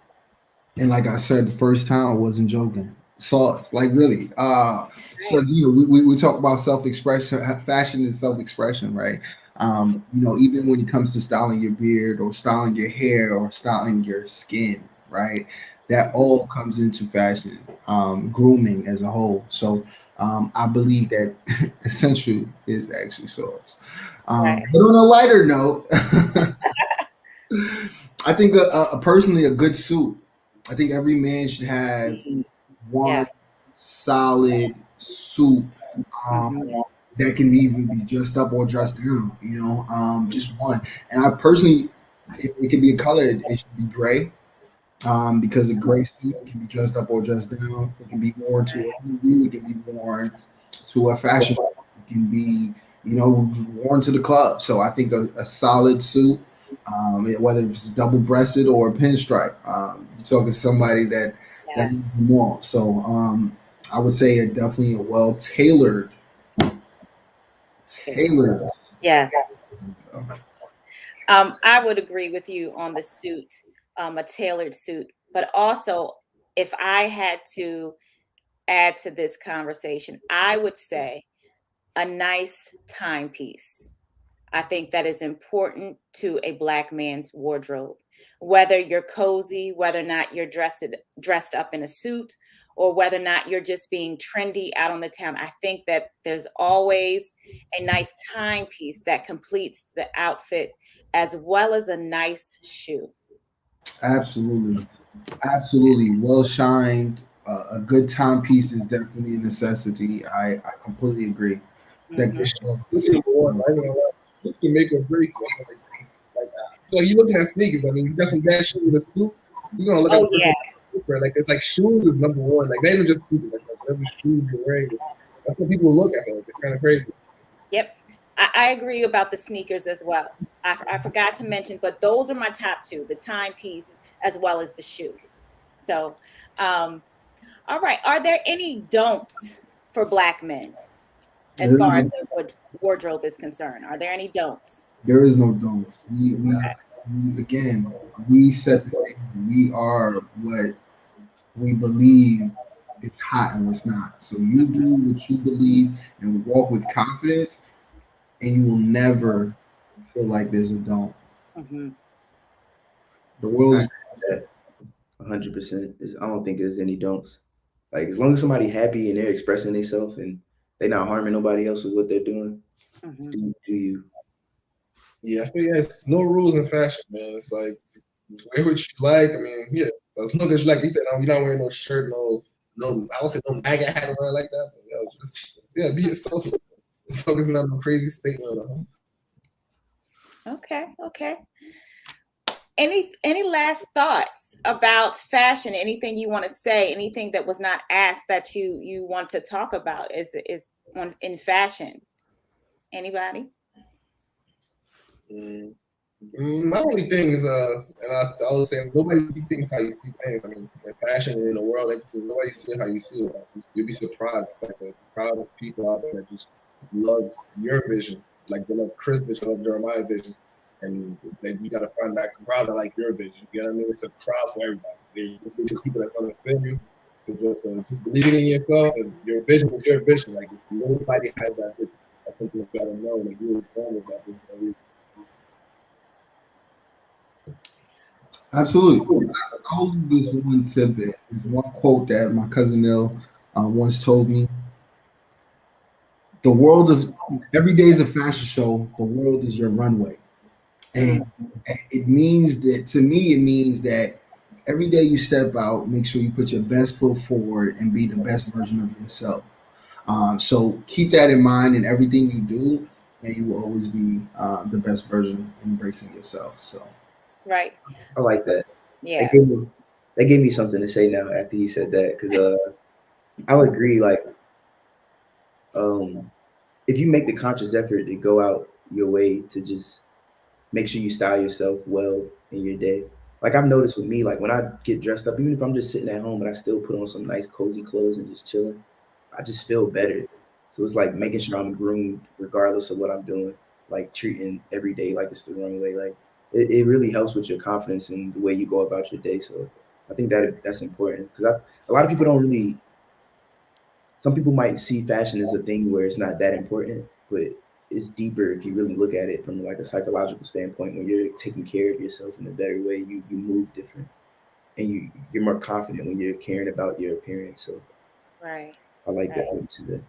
And like I said the first time, I wasn't joking. Sauce, like really. So we talk about self-expression. Fashion is self-expression, right? Even when it comes to styling your beard or styling your hair or styling your skin, right? That all comes into fashion, grooming as a whole. So I believe that essential is actually sauce. Right. But on a lighter note, I think personally a good suit. I think every man should have one Yes. solid suit Mm-hmm. that can even be dressed up or dressed down. Just one. And I personally, if it can be a color, it should be gray. Because a gray suit can be dressed up or dressed down. It can be worn to a interview. It can be worn to a fashion show. It can be, worn to the club. So I think a solid suit, whether it's double breasted or a pinstripe, you're talking to somebody that needs Yes. them all. So I would say definitely a well tailored. Yes. I would agree with you on the suit, a tailored suit. But also, if I had to add to this conversation, I would say a nice timepiece. I think that is important to a Black man's wardrobe. Whether you're cozy, whether or not you're dressed up in a suit, or whether or not you're just being trendy out on the town, I think that there's always a nice timepiece that completes the outfit, as well as a nice shoe. Absolutely. Absolutely. Well shined. A good timepiece is definitely a necessity. I completely agree. That Mhm. good This is number one. I ain't gonna lie. This can make or break. Like you looking at sneakers. I mean, you got some bad shoes with a suit. You're gonna look at Oh the person. yeah, Like it's like shoes is number one. Like not even just sneakers. Like whatever shoes you're wearing. That's what people look at. Like, it's kind of crazy. yep. I agree about the sneakers as well. I forgot to mention, but those are my top two: the timepiece as well as the shoe. So, all right. Are there any don'ts for Black men as There is far as no, their wardrobe is concerned? Are there any don'ts? there is no don'ts. Okay. We again we set the standard. We are what we believe is hot and what's not. So you do what you believe and walk with confidence, and you will never feel like there's a don't. Mm-hmm. The I world's agree with that 100%. I don't think there's any don'ts. Like as long as somebody happy and they're expressing themselves and they're not harming nobody else with what they're doing, Mm-hmm. do you? Yeah, I think it's no rules in fashion, man. It's like wear what you like. I mean, yeah, as long as you like you said, you're not wearing no shirt, no. I would say no MAGA hat or nothing like that. But, just be yourself. As long as it's not no crazy statement. Okay. Any last thoughts about fashion? Anything you want to say? Anything that was not asked that you want to talk about is on in fashion? Anybody? My only thing is, and I always say, nobody sees things how you see things. I mean, in fashion and in the world, everything, nobody sees it how you see it. You'll be surprised. It's like a crowd of people out there that just love your vision. like they love Chris' vision, I love Jeremiah's vision, and then you gotta find that crowd that like your vision. You know what I mean? It's a crowd for everybody. There's just people that's gonna feel you. So just believing in yourself and your vision is your vision. Like it's, nobody has that vision. That's something you gotta know. Like you were born with that vision. Absolutely. I'll leave this one tidbit. There's one quote that my cousin Neil once told me. The world of every day is a fashion show. The world is your runway. And it means that, to me, it means that every day you step out, make sure you put your best foot forward and be the best version of yourself. So keep that in mind in everything you do, and you will always be the best version, embracing yourself. So, Right. I like that. Yeah. That gave me something to say now after he said that, because I'll agree. Like, if you make the conscious effort to go out your way to just make sure you style yourself well in your day. Like I've noticed with me, like when I get dressed up, even if I'm just sitting at home and I still put on some nice cozy clothes and just chilling, I just feel better. So it's like making sure I'm groomed regardless of what I'm doing, like treating every day like it's the wrong way. Like it really helps with your confidence and the way you go about your day. So I think that's important, because a lot of people don't really, some people might see fashion as a thing where it's not that important, but it's deeper if you really look at it from like a psychological standpoint. When you're taking care of yourself in a better way, you move different, and you're more confident when you're caring about your appearance. So Right. I like that.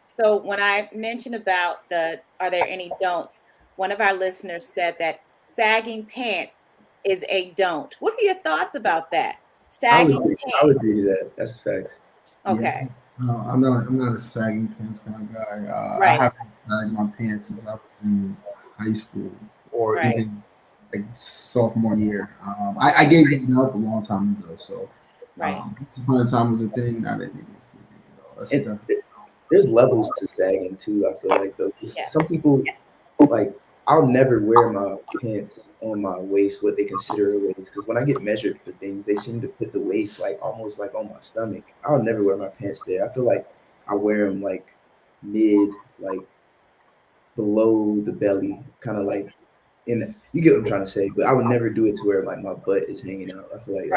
So when I mentioned about are there any don'ts, one of our listeners said that sagging pants is a don't. What are your thoughts about that? Sagging pants. I would agree to that. That's facts. Okay. Yeah. I'm not a sagging pants kind of guy. Right. I haven't sagged my pants since I was in high school, or Right. even like sophomore year. I gave it up a long time ago. So Right. once upon a time was a thing. I didn't even. There's levels to sagging too. I feel like though, Yeah. some people, like, I'll never wear my pants on my waist, what they consider a waist, because when I get measured for things, they seem to put the waist like almost like on my stomach. I'll never wear my pants there. I feel like I wear them like mid, like below the belly, kind of like in. You get what I'm trying to say, but I would never do it to where like my butt is hanging out. I feel like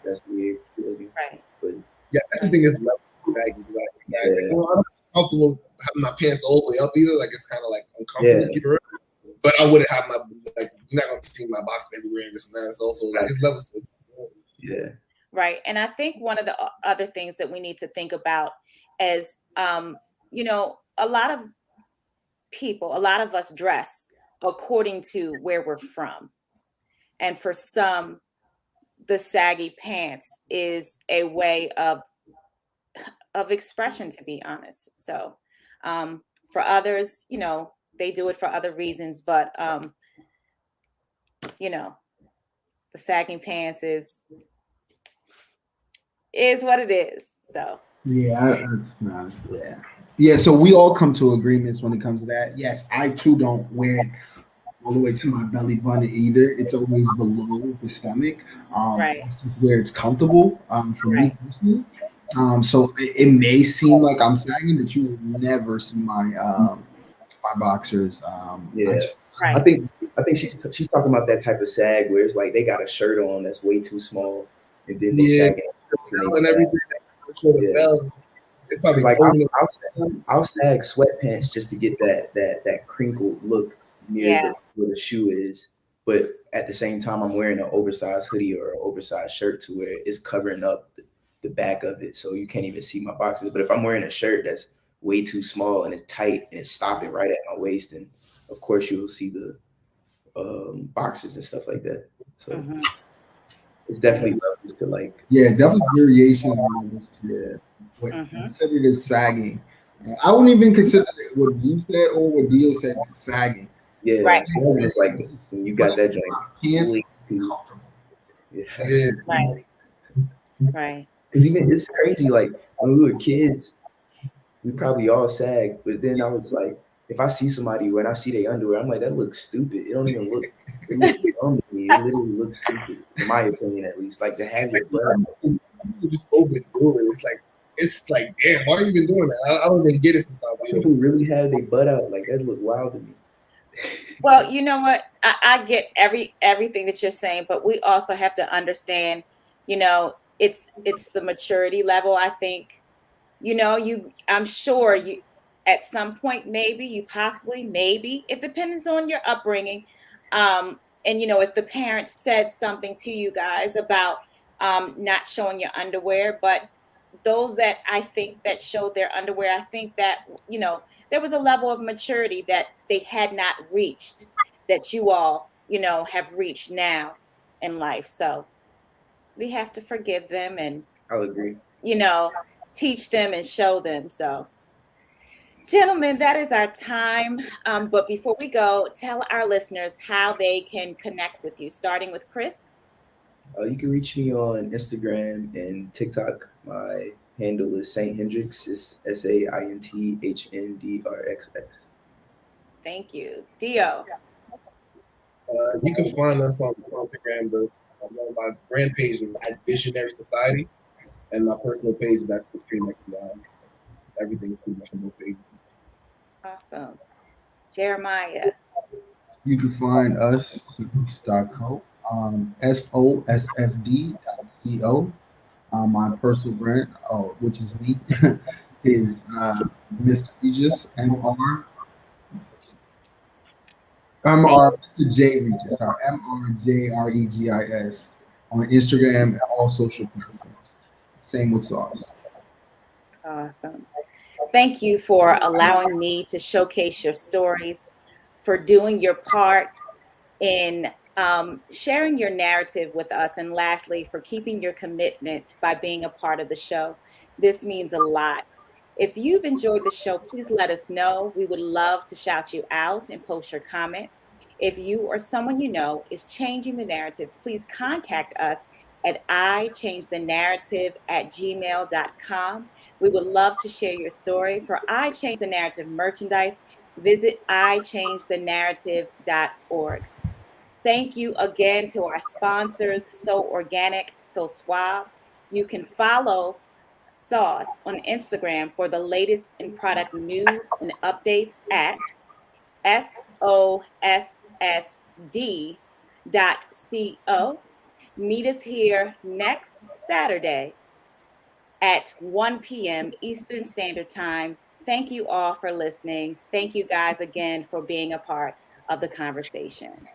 that's weird looking. Right. But yeah, everything is levels to sagging. I'm comfortable having my pants all the way up either. Like it's kind of like uncomfortable to keep it around. But I wouldn't have my, like, you're not going to see my boxes everywhere and this and that. It's also like, it's levels to it. Yeah. Right. And I think one of the other things that we need to think about is, you know, a lot of us dress according to where we're from. And for some, the saggy pants is a way of expression, to be honest. So for others, you know, they do it for other reasons, but you know, the sagging pants is what it is. So it's not. Yeah. So we all come to agreements when it comes to that. Yes, I too don't wear it all the way to my belly button either. It's always below the stomach, right, where it's comfortable for me personally. So it may seem like I'm sagging, but you will never see my my boxers. I think she's talking about that type of sag where it's like they got a shirt on that's way too small, and then they sag and everything. It's probably like I'll sag sweatpants just to get that crinkled look near where the shoe is. But at the same time, I'm wearing an oversized hoodie or an oversized shirt to where it's covering up the back of it, so you can't even see my boxes. But if I'm wearing a shirt that's way too small and it's tight and it's stopping right at my waist, then of course you will see the boxes and stuff like that. So it's definitely levels to like. Yeah, definitely variations and levels to what considered as sagging. I wouldn't even consider it what you said or what Dio said sagging. Yeah, right. It's like when you got that joint. Pants Right. Because even it's crazy. Like when we were kids, we probably all sag. But then I was like, if I see somebody when I see their underwear, I'm like, that looks stupid. It don't even look. It looks dumb to me. It literally looks stupid, in my opinion, at least. Like to have your butt. You just open the door. It's like it's like, damn, why are you even doing that? I don't even get it sometimes. People really have their butt out. Like, that look wild to me. Well, you know what? I get everything that you're saying, but we also have to understand, it's the maturity level. I think, I'm sure you at some point, maybe it depends on your upbringing. And if the parents said something to you guys about not showing your underwear, but those that I think that showed their underwear, I think that, there was a level of maturity that they had not reached that you all, have reached now in life. So we have to forgive them and, I'll agree. teach them and show them. So, gentlemen, that is our time. But before we go, tell our listeners how they can connect with you, starting with Chris. You can reach me on Instagram and TikTok. My handle is Saint Hendrix. It's SAINTHNDRXX. Thank you. Dio. You can find us on Instagram. My brand page is at Visionary Society, and my personal page is at Supreme XCI. Everything's pretty much on both pages. Awesome. Jeremiah. You can find us SOSSD.co, SOSSD.co. My personal brand, which is me, is Mr. Regis, MR, Mr. J Regis, MRJREGIS on Instagram and all social platforms. Same with Sauce. Awesome. Thank you for allowing me to showcase your stories, for doing your part in sharing your narrative with us, and lastly, for keeping your commitment by being a part of the show. This means a lot. If you've enjoyed the show, please let us know. We would love to shout you out and post your comments. If you or someone you know is changing the narrative, please contact us at iChangeTheNarrative@gmail.com. We would love to share your story. For I Change the Narrative merchandise, visit iChangeTheNarrative.org. Thank you again to our sponsors, So Organic, So Suave. You can follow Sauce on Instagram for the latest in product news and updates at SOSSD.co. Meet us here next Saturday at 1 p.m. Eastern Standard Time. Thank you all for listening. Thank you guys again for being a part of the conversation.